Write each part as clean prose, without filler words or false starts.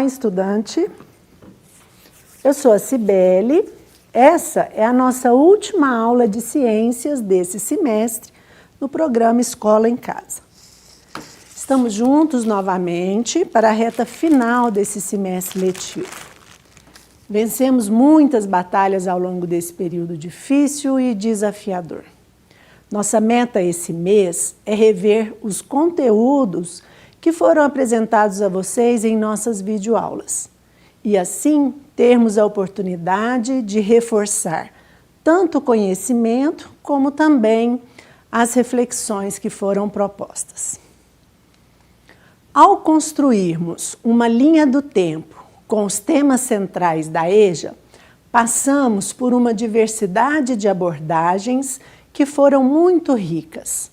estudante! Eu sou a Cibele. Essa é a nossa última aula de ciências desse semestre no programa Escola em Casa. Estamos juntos novamente para a reta final desse semestre letivo. Vencemos muitas batalhas ao longo desse período difícil e desafiador. Nossa meta esse mês é rever os conteúdos que foram apresentados a vocês em nossas videoaulas e assim termos a oportunidade de reforçar tanto o conhecimento como também as reflexões que foram propostas. Ao construirmos uma linha do tempo com os temas centrais da EJA, passamos por uma diversidade de abordagens que foram muito ricas,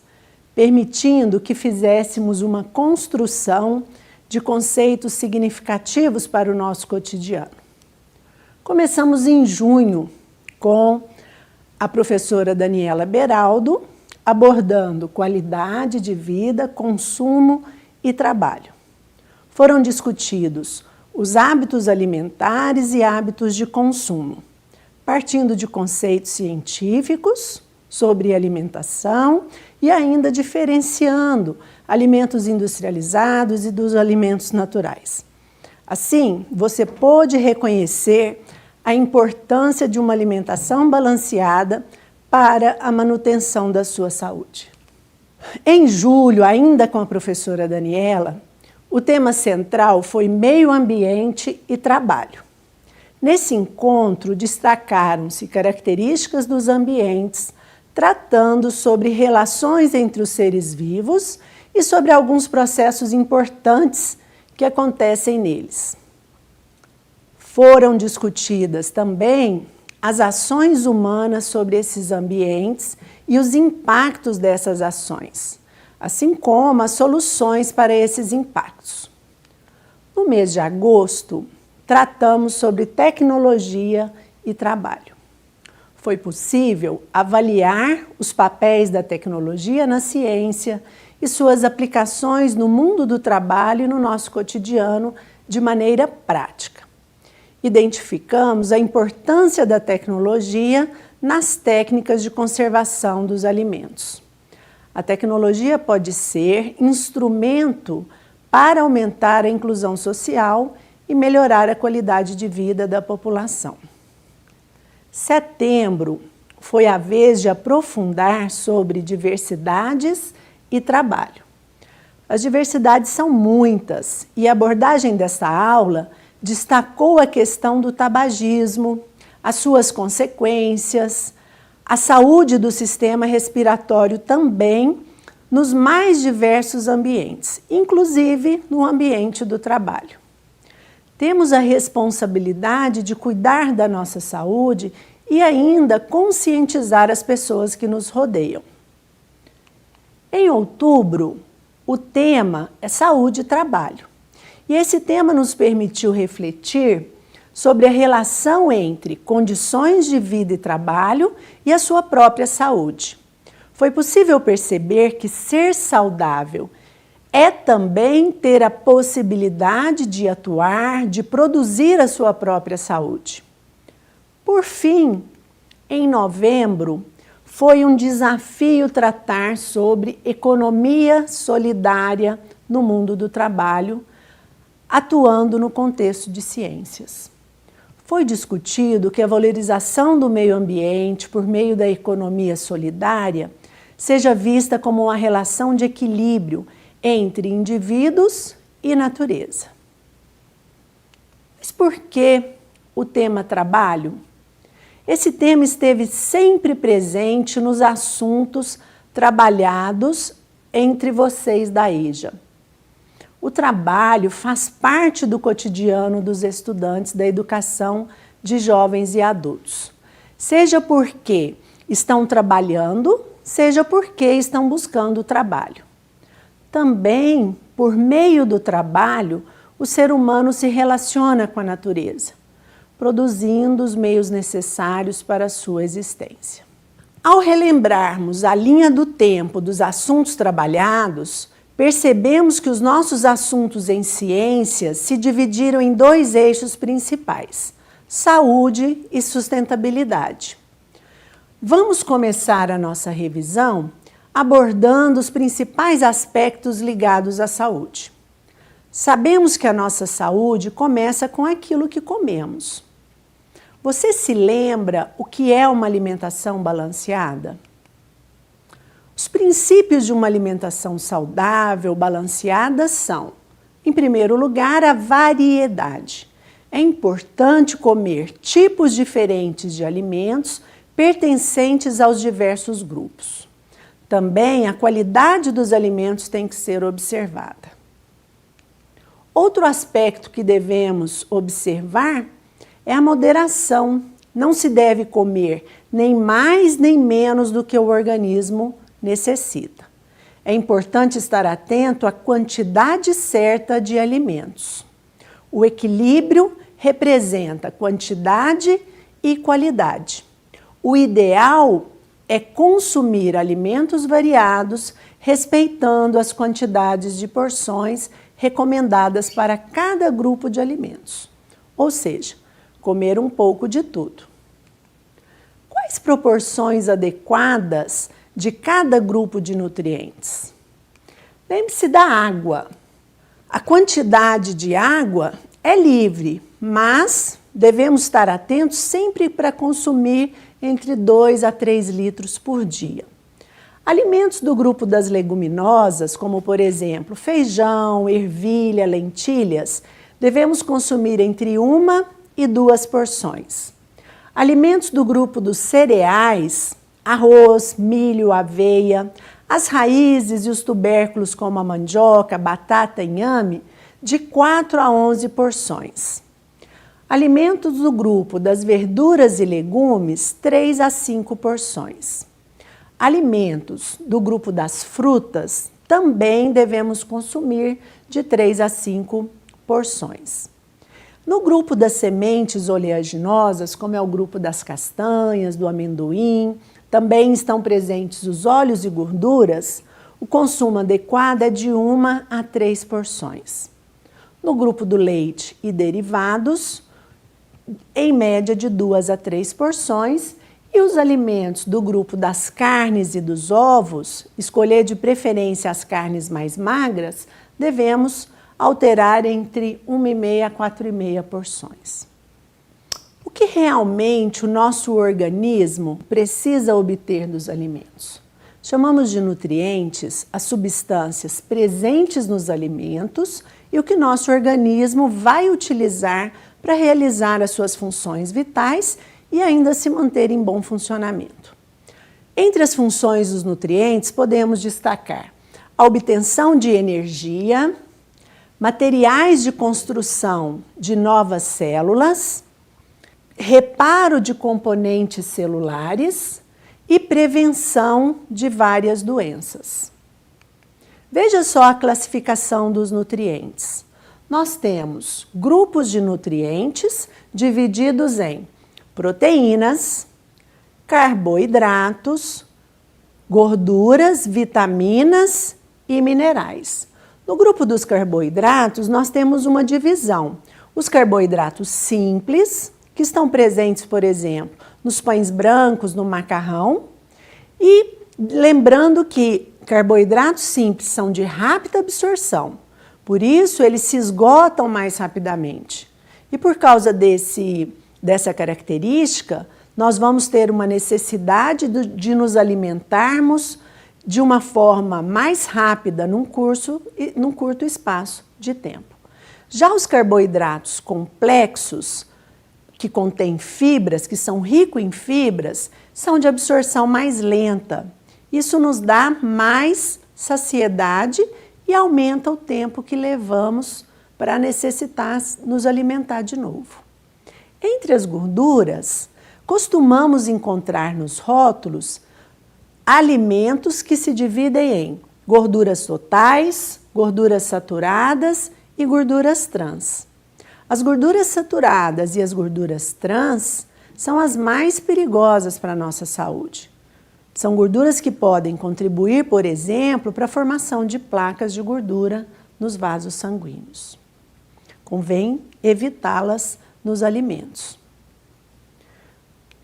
permitindo que fizéssemos uma construção de conceitos significativos para o nosso cotidiano. Começamos em junho com a professora Daniela Beraldo, abordando qualidade de vida, consumo e trabalho. Foram discutidos os hábitos alimentares e hábitos de consumo, partindo de conceitos científicos sobre alimentação e ainda diferenciando alimentos industrializados e dos alimentos naturais. Assim, você pôde reconhecer a importância de uma alimentação balanceada para a manutenção da sua saúde. Em julho, ainda com a professora Daniela, o tema central foi meio ambiente e trabalho. Nesse encontro, destacaram-se características dos ambientes, tratando sobre relações entre os seres vivos e sobre alguns processos importantes que acontecem neles. Foram discutidas também as ações humanas sobre esses ambientes e os impactos dessas ações, assim como as soluções para esses impactos. No mês de agosto, tratamos sobre tecnologia e trabalho. Foi possível avaliar os papéis da tecnologia na ciência e suas aplicações no mundo do trabalho e no nosso cotidiano de maneira prática. Identificamos a importância da tecnologia nas técnicas de conservação dos alimentos. A tecnologia pode ser instrumento para aumentar a inclusão social e melhorar a qualidade de vida da população. Setembro foi a vez de aprofundar sobre diversidades e trabalho. As diversidades são muitas e a abordagem desta aula destacou a questão do tabagismo, as suas consequências, a saúde do sistema respiratório também nos mais diversos ambientes, inclusive no ambiente do trabalho. Temos a responsabilidade de cuidar da nossa saúde e ainda conscientizar as pessoas que nos rodeiam. Em outubro, o tema é saúde e trabalho. E esse tema nos permitiu refletir sobre a relação entre condições de vida e trabalho e a sua própria saúde. Foi possível perceber que ser saudável é também ter a possibilidade de atuar, de produzir a sua própria saúde. Por fim, em novembro, foi um desafio tratar sobre economia solidária no mundo do trabalho, atuando no contexto de ciências. Foi discutido que a valorização do meio ambiente por meio da economia solidária seja vista como uma relação de equilíbrio entre indivíduos e natureza. Mas por que o tema trabalho? Esse tema esteve sempre presente nos assuntos trabalhados entre vocês da EJA. O trabalho faz parte do cotidiano dos estudantes da educação de jovens e adultos, seja porque estão trabalhando, seja porque estão buscando trabalho. Também, por meio do trabalho, o ser humano se relaciona com a natureza, produzindo os meios necessários para a sua existência. Ao relembrarmos a linha do tempo dos assuntos trabalhados, percebemos que os nossos assuntos em ciências se dividiram em dois eixos principais: saúde e sustentabilidade. Vamos começar a nossa revisão abordando os principais aspectos ligados à saúde. Sabemos que a nossa saúde começa com aquilo que comemos. Você se lembra o que é uma alimentação balanceada? Os princípios de uma alimentação saudável, balanceada são, em primeiro lugar, a variedade. É importante comer tipos diferentes de alimentos pertencentes aos diversos grupos. Também a qualidade dos alimentos tem que ser observada. Outro aspecto que devemos observar é a moderação. Não se deve comer nem mais nem menos do que o organismo necessita. É importante estar atento à quantidade certa de alimentos. O equilíbrio representa quantidade e qualidade. O ideal é consumir alimentos variados, respeitando as quantidades de porções recomendadas para cada grupo de alimentos. Ou seja, comer um pouco de tudo. Quais proporções adequadas de cada grupo de nutrientes? Lembre-se da água. A quantidade de água é livre, mas devemos estar atentos sempre para consumir entre 2 a 3 litros por dia. Alimentos do grupo das leguminosas, como por exemplo feijão, ervilha, lentilhas, devemos consumir entre 1 e 2 porções. Alimentos do grupo dos cereais, arroz, milho, aveia, as raízes e os tubérculos como a mandioca, batata e inhame, de 4 a 11 porções. Alimentos do grupo das verduras e legumes, 3 a 5 porções. Alimentos do grupo das frutas, também devemos consumir de 3 a 5 porções. No grupo das sementes oleaginosas, como é o grupo das castanhas, do amendoim, também estão presentes os óleos e gorduras, o consumo adequado é de 1 a 3 porções. No grupo do leite e derivados, em média de 2 a 3 porções, e os alimentos do grupo das carnes e dos ovos, escolher de preferência as carnes mais magras, devemos alterar entre 1,5 a 4,5 porções. O que realmente o nosso organismo precisa obter dos alimentos? Chamamos de nutrientes as substâncias presentes nos alimentos e o que nosso organismo vai utilizar para realizar as suas funções vitais e ainda se manter em bom funcionamento. Entre as funções dos nutrientes, podemos destacar a obtenção de energia, materiais de construção de novas células, reparo de componentes celulares e prevenção de várias doenças. Veja só a classificação dos nutrientes. Nós temos grupos de nutrientes divididos em proteínas, carboidratos, gorduras, vitaminas e minerais. No grupo dos carboidratos, nós temos uma divisão. Os carboidratos simples, que estão presentes, por exemplo, nos pães brancos, no macarrão. E lembrando que carboidratos simples são de rápida absorção, por isso eles se esgotam mais rapidamente. E por causa dessa característica, nós vamos ter uma necessidade de nos alimentarmos de uma forma mais rápida num curto espaço de tempo. Já os carboidratos complexos, que contêm fibras, que são ricos em fibras, são de absorção mais lenta. Isso nos dá mais saciedade e aumenta o tempo que levamos para necessitar nos alimentar de novo. Entre as gorduras, costumamos encontrar nos rótulos alimentos que se dividem em gorduras totais, gorduras saturadas e gorduras trans. As gorduras saturadas e as gorduras trans são as mais perigosas para a nossa saúde. São gorduras que podem contribuir, por exemplo, para a formação de placas de gordura nos vasos sanguíneos. Convém evitá-las nos alimentos.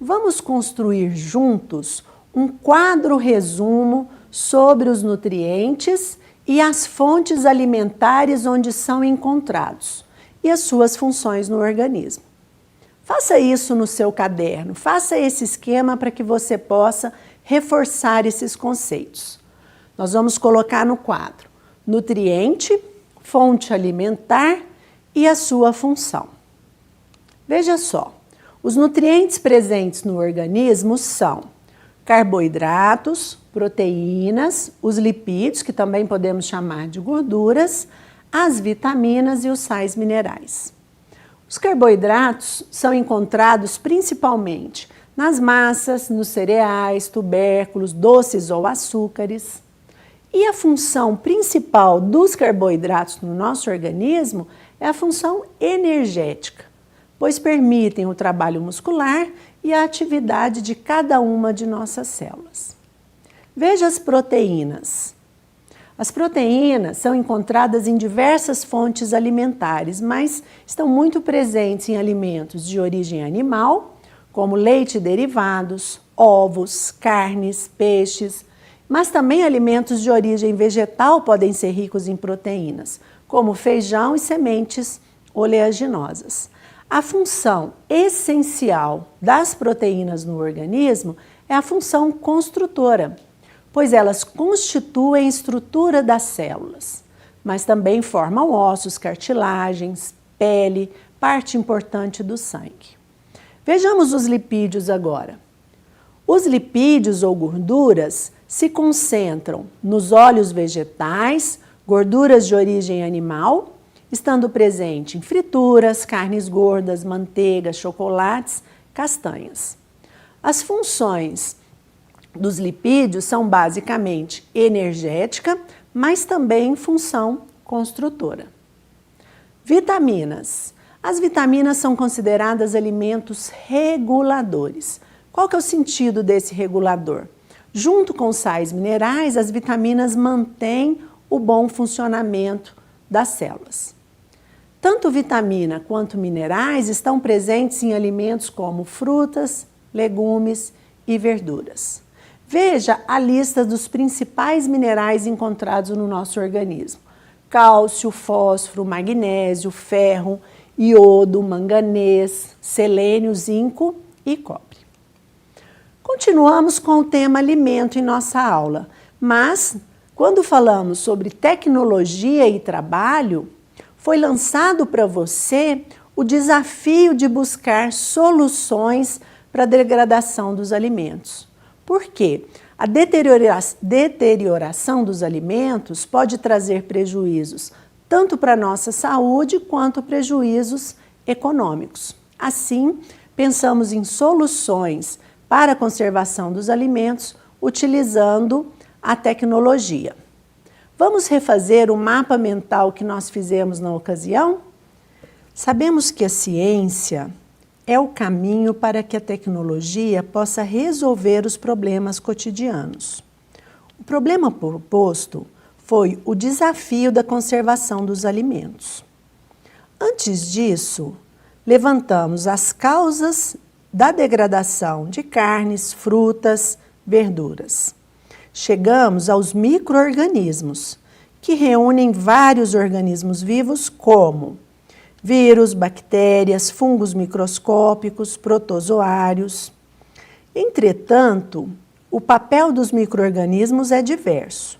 Vamos construir juntos um quadro resumo sobre os nutrientes e as fontes alimentares onde são encontrados e as suas funções no organismo. Faça isso no seu caderno, faça esse esquema para que você possa reforçar esses conceitos. Nós vamos colocar no quadro nutriente, fonte alimentar e a sua função. Veja só, os nutrientes presentes no organismo são carboidratos, proteínas, os lipídios, que também podemos chamar de gorduras, as vitaminas e os sais minerais. Os carboidratos são encontrados principalmente nas massas, nos cereais, tubérculos, doces ou açúcares. E a função principal dos carboidratos no nosso organismo é a função energética, pois permitem o trabalho muscular e a atividade de cada uma de nossas células. Veja as proteínas. As proteínas são encontradas em diversas fontes alimentares, mas estão muito presentes em alimentos de origem animal, como leite e derivados, ovos, carnes, peixes, mas também alimentos de origem vegetal podem ser ricos em proteínas, como feijão e sementes oleaginosas. A função essencial das proteínas no organismo é a função construtora, pois elas constituem a estrutura das células, mas também formam ossos, cartilagens, pele, parte importante do sangue. Vejamos os lipídios agora. Os lipídios ou gorduras se concentram nos óleos vegetais, gorduras de origem animal, estando presente em frituras, carnes gordas, manteiga, chocolates, castanhas. As funções dos lipídios são basicamente energética, mas também função construtora. Vitaminas. As vitaminas são consideradas alimentos reguladores. Qual que é o sentido desse regulador? Junto com os sais minerais, as vitaminas mantêm o bom funcionamento das células. Tanto vitamina quanto minerais estão presentes em alimentos como frutas, legumes e verduras. Veja a lista dos principais minerais encontrados no nosso organismo: cálcio, fósforo, magnésio, ferro, iodo, manganês, selênio, zinco e cobre. Continuamos com o tema alimento em nossa aula, mas quando falamos sobre tecnologia e trabalho, foi lançado para você o desafio de buscar soluções para a degradação dos alimentos. Por quê? A deterioração dos alimentos pode trazer prejuízos tanto para a nossa saúde quanto prejuízos econômicos. Assim, pensamos em soluções para a conservação dos alimentos utilizando a tecnologia. Vamos refazer o mapa mental que nós fizemos na ocasião? Sabemos que a ciência é o caminho para que a tecnologia possa resolver os problemas cotidianos. O problema proposto foi o desafio da conservação dos alimentos. Antes disso, levantamos as causas da degradação de carnes, frutas, verduras. Chegamos aos micro-organismos, que reúnem vários organismos vivos como vírus, bactérias, fungos microscópicos, protozoários. Entretanto, o papel dos micro-organismos é diverso.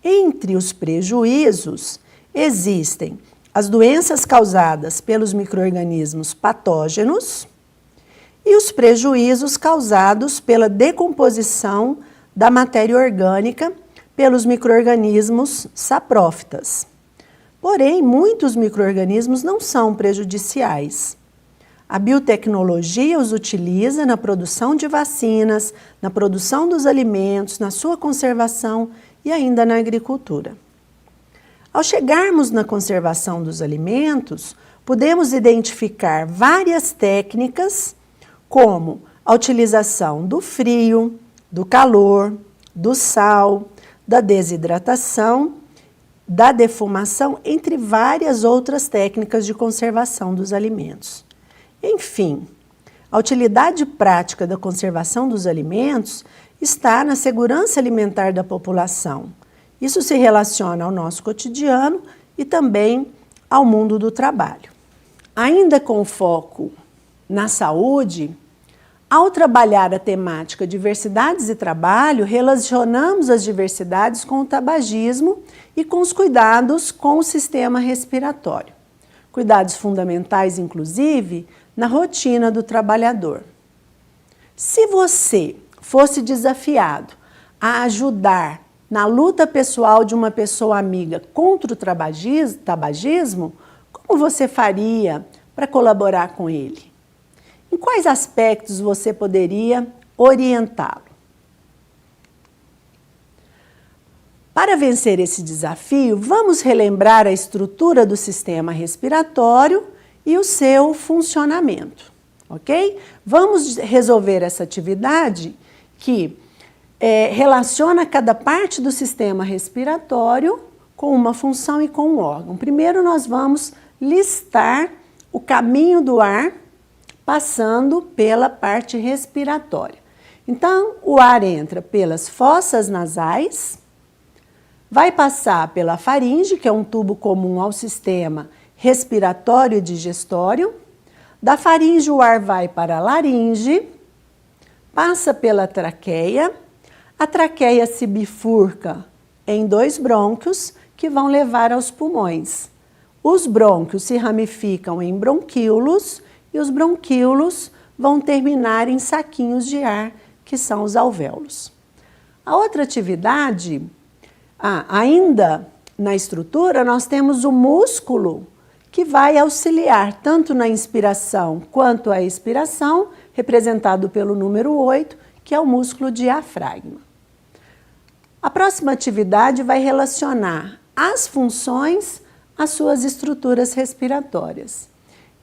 Entre os prejuízos, existem as doenças causadas pelos micro-organismos patógenos e os prejuízos causados pela decomposição da matéria orgânica pelos micro-organismos saprófitas. Porém, muitos micro-organismos não são prejudiciais. A biotecnologia os utiliza na produção de vacinas, na produção dos alimentos, na sua conservação e ainda na agricultura. Ao chegarmos na conservação dos alimentos, podemos identificar várias técnicas, como a utilização do frio, do calor, do sal, da desidratação, da defumação, entre várias outras técnicas de conservação dos alimentos. Enfim, a utilidade prática da conservação dos alimentos está na segurança alimentar da população. Isso se relaciona ao nosso cotidiano e também ao mundo do trabalho. Ainda com foco na saúde, ao trabalhar a temática diversidades e trabalho, relacionamos as diversidades com o tabagismo e com os cuidados com o sistema respiratório. Cuidados fundamentais, inclusive, na rotina do trabalhador. Se você fosse desafiado a ajudar na luta pessoal de uma pessoa amiga contra o tabagismo, como você faria para colaborar com ele? Em quais aspectos você poderia orientá-lo? Para vencer esse desafio, vamos relembrar a estrutura do sistema respiratório e o seu funcionamento, ok? Vamos resolver essa atividade que relaciona cada parte do sistema respiratório com uma função e com um órgão. Primeiro, nós vamos listar o caminho do ar passando pela parte respiratória. Então, o ar entra pelas fossas nasais, vai passar pela faringe, que é um tubo comum ao sistema respiratório e digestório. Da faringe, o ar vai para a laringe, passa pela traqueia. A traqueia se bifurca em 2 brônquios que vão levar aos pulmões. Os brônquios se ramificam em bronquíolos e os bronquíolos vão terminar em saquinhos de ar, que são os alvéolos. A outra atividade, ainda na estrutura, nós temos o músculo que vai auxiliar tanto na inspiração quanto a expiração, representado pelo número 8, que é o músculo diafragma. A próxima atividade vai relacionar as funções às suas estruturas respiratórias.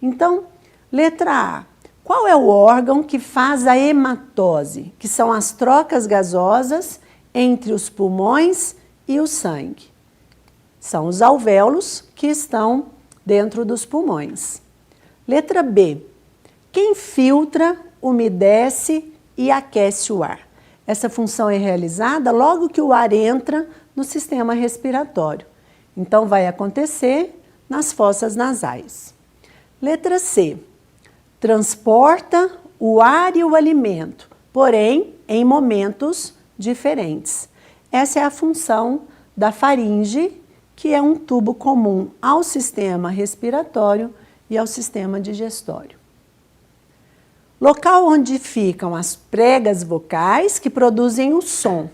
Então, letra A. Qual é o órgão que faz a hematose, que são as trocas gasosas entre os pulmões e o sangue? São os alvéolos que estão dentro dos pulmões. Letra B. Quem filtra, umedece e aquece o ar? Essa função é realizada logo que o ar entra no sistema respiratório. Então, vai acontecer nas fossas nasais. Letra C. Transporta o ar e o alimento, porém em momentos diferentes. Essa é a função da faringe, que é um tubo comum ao sistema respiratório e ao sistema digestório. Local onde ficam as pregas vocais que produzem o som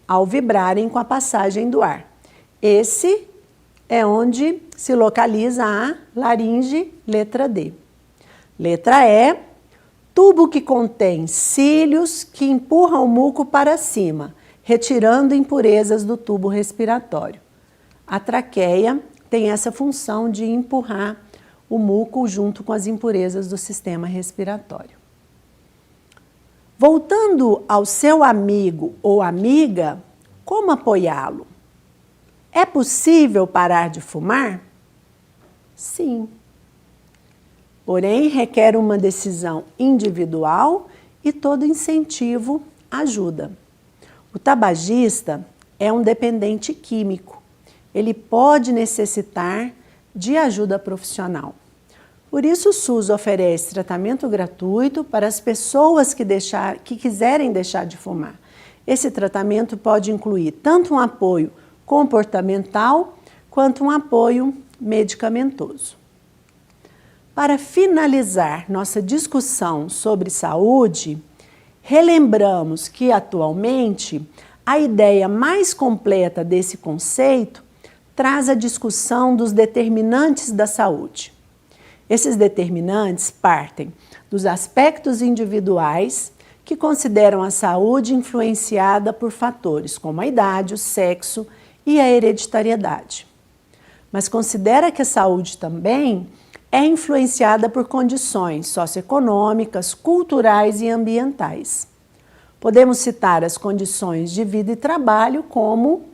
ao vibrarem com a passagem do ar. Esse é onde se localiza a laringe, letra D. Letra E, tubo que contém cílios que empurram o muco para cima, retirando impurezas do tubo respiratório. A traqueia tem essa função de empurrar o muco junto com as impurezas do sistema respiratório. Voltando ao seu amigo ou amiga, como apoiá-lo? É possível parar de fumar? Sim. Porém, requer uma decisão individual e todo incentivo ajuda. O tabagista é um dependente químico. Ele pode necessitar de ajuda profissional. Por isso, o SUS oferece tratamento gratuito para as pessoas que quiserem deixar de fumar. Esse tratamento pode incluir tanto um apoio comportamental quanto um apoio medicamentoso. Para finalizar nossa discussão sobre saúde, relembramos que atualmente a ideia mais completa desse conceito traz a discussão dos determinantes da saúde. Esses determinantes partem dos aspectos individuais que consideram a saúde influenciada por fatores como a idade, o sexo e a hereditariedade. Mas considera que a saúde também é influenciada por condições socioeconômicas, culturais e ambientais. Podemos citar as condições de vida e trabalho, como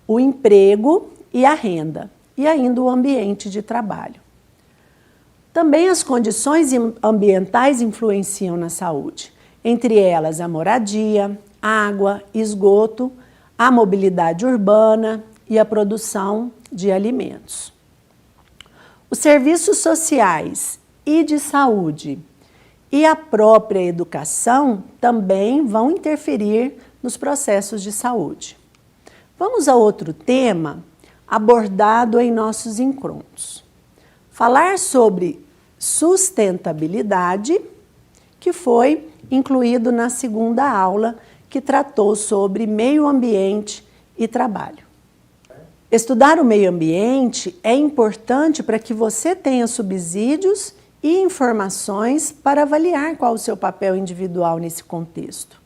o emprego e a renda, e ainda o ambiente de trabalho. Também as condições ambientais influenciam na saúde, entre elas a moradia, água, esgoto, a mobilidade urbana e a produção de alimentos. Os serviços sociais e de saúde e a própria educação também vão interferir nos processos de saúde. Vamos a outro tema abordado em nossos encontros. Falar sobre sustentabilidade, que foi incluído na segunda aula, que tratou sobre meio ambiente e trabalho. Estudar o meio ambiente é importante para que você tenha subsídios e informações para avaliar qual o seu papel individual nesse contexto.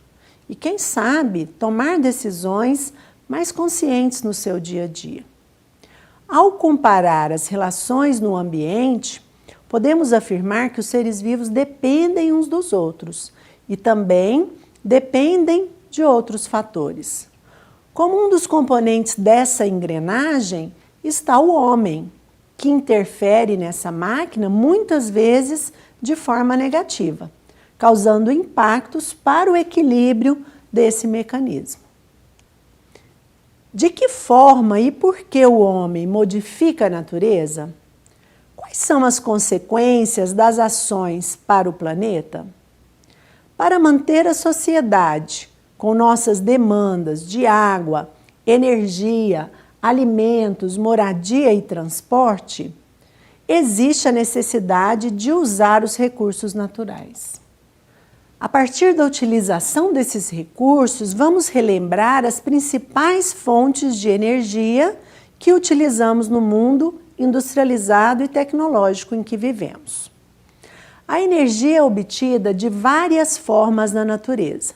E quem sabe tomar decisões mais conscientes no seu dia a dia. Ao comparar as relações no ambiente, podemos afirmar que os seres vivos dependem uns dos outros e também dependem de outros fatores. Como um dos componentes dessa engrenagem está o homem, que interfere nessa máquina muitas vezes de forma negativa, causando impactos para o equilíbrio desse mecanismo. De que forma e por que o homem modifica a natureza? Quais são as consequências das ações para o planeta? Para manter a sociedade com nossas demandas de água, energia, alimentos, moradia e transporte, existe a necessidade de usar os recursos naturais. A partir da utilização desses recursos, vamos relembrar as principais fontes de energia que utilizamos no mundo industrializado e tecnológico em que vivemos. A energia é obtida de várias formas na natureza.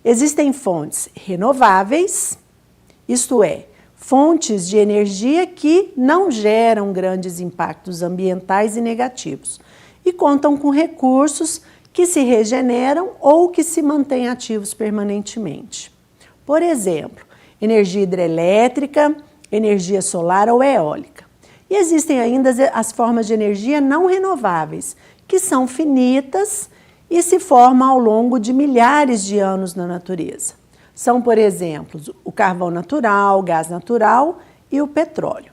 Existem fontes renováveis, isto é, fontes de energia que não geram grandes impactos ambientais e negativos e contam com recursos que se regeneram ou que se mantêm ativos permanentemente. Por exemplo, energia hidrelétrica, energia solar ou eólica. E existem ainda as formas de energia não renováveis, que são finitas e se formam ao longo de milhares de anos na natureza. São, por exemplo, o carvão natural, o gás natural e o petróleo.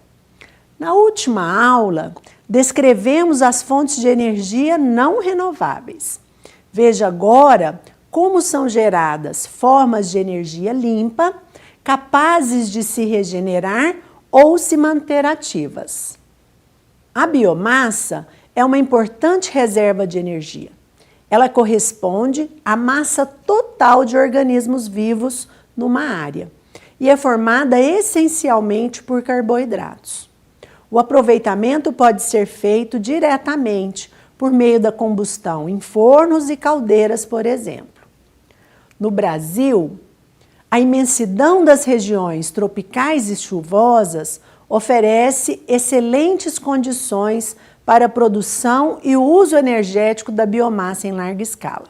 Na última aula, descrevemos as fontes de energia não renováveis. Veja agora como são geradas formas de energia limpa, capazes de se regenerar ou se manter ativas. A biomassa é uma importante reserva de energia. Ela corresponde à massa total de organismos vivos numa área e é formada essencialmente por carboidratos. O aproveitamento pode ser feito diretamente por meio da combustão em fornos e caldeiras, por exemplo. No Brasil, a imensidão das regiões tropicais e chuvosas oferece excelentes condições para a produção e o uso energético da biomassa em larga escala.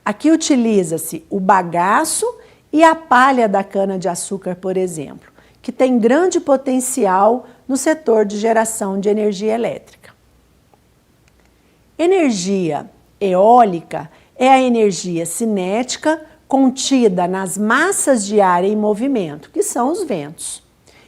Aqui utiliza-se o bagaço e a palha da cana-de-açúcar, por exemplo, que tem grande potencial no setor de geração de energia elétrica. Energia eólica é a energia cinética contida nas massas de ar em movimento, que são os ventos.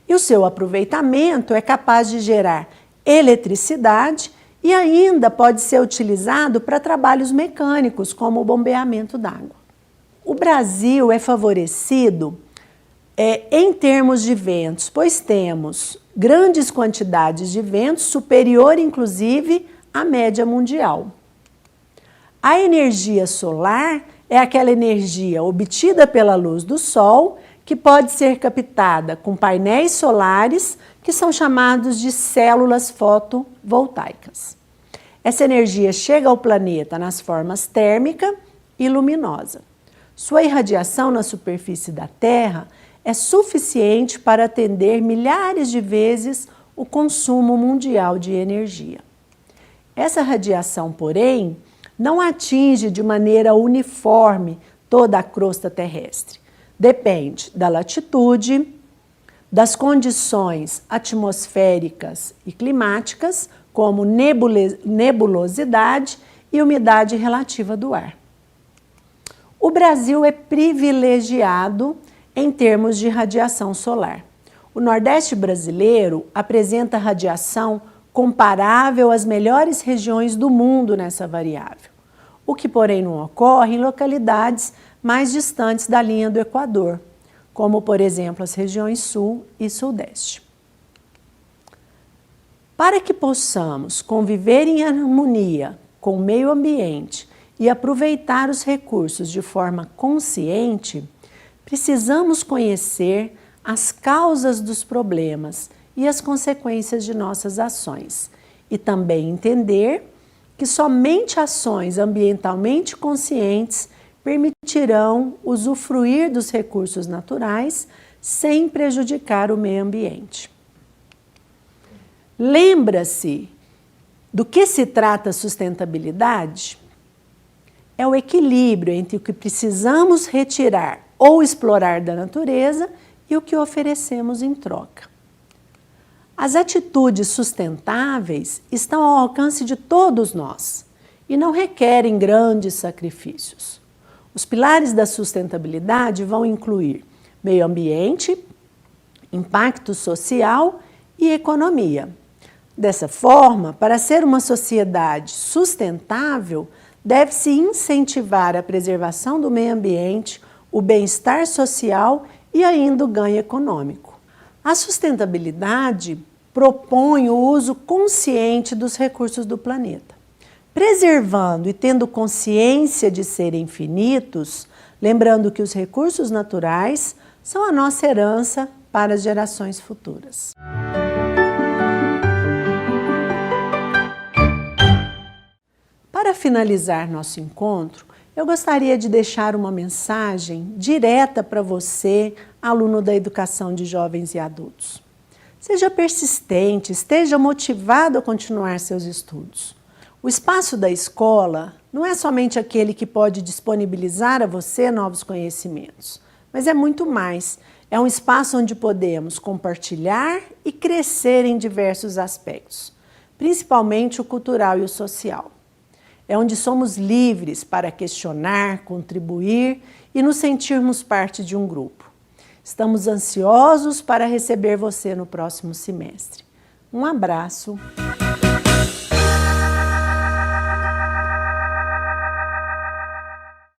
E o seu aproveitamento é capaz de gerar eletricidade e ainda pode ser utilizado para trabalhos mecânicos, como o bombeamento d'água. O Brasil é favorecido em termos de ventos, pois temos grandes quantidades de ventos, superior inclusive à média mundial. A energia solar é aquela energia obtida pela luz do sol que pode ser captada com painéis solares que são chamados de células fotovoltaicas. Essa energia chega ao planeta nas formas térmica e luminosa. Sua irradiação na superfície da Terra é suficiente para atender milhares de vezes o consumo mundial de energia. Essa radiação, porém, não atinge de maneira uniforme toda a crosta terrestre? Depende da latitude, das condições atmosféricas e climáticas, como nebulosidade e umidade relativa do ar. O Brasil é privilegiado em termos de radiação solar. O Nordeste brasileiro apresenta radiação comparável às melhores regiões do mundo nessa variável, o que, porém, não ocorre em localidades mais distantes da linha do Equador, como, por exemplo, as regiões Sul e Sudeste. Para que possamos conviver em harmonia com o meio ambiente e aproveitar os recursos de forma consciente, precisamos conhecer as causas dos problemas e as consequências de nossas ações, e também entender que somente ações ambientalmente conscientes permitirão usufruir dos recursos naturais sem prejudicar o meio ambiente. Lembra-se do que se trata a sustentabilidade? É o equilíbrio entre o que precisamos retirar ou explorar da natureza e o que oferecemos em troca. As atitudes sustentáveis estão ao alcance de todos nós e não requerem grandes sacrifícios. Os pilares da sustentabilidade vão incluir meio ambiente, impacto social e economia. Dessa forma, para ser uma sociedade sustentável, deve-se incentivar a preservação do meio ambiente, o bem-estar social e ainda o ganho econômico. A sustentabilidade propõe o uso consciente dos recursos do planeta. Preservando e tendo consciência de serem finitos, lembrando que os recursos naturais são a nossa herança para as gerações futuras. Para finalizar nosso encontro, eu gostaria de deixar uma mensagem direta para você, aluno da educação de jovens e adultos. Seja persistente, esteja motivado a continuar seus estudos. O espaço da escola não é somente aquele que pode disponibilizar a você novos conhecimentos, mas é muito mais. É um espaço onde podemos compartilhar e crescer em diversos aspectos, principalmente o cultural e o social. É onde somos livres para questionar, contribuir e nos sentirmos parte de um grupo. Estamos ansiosos para receber você no próximo semestre. Um abraço.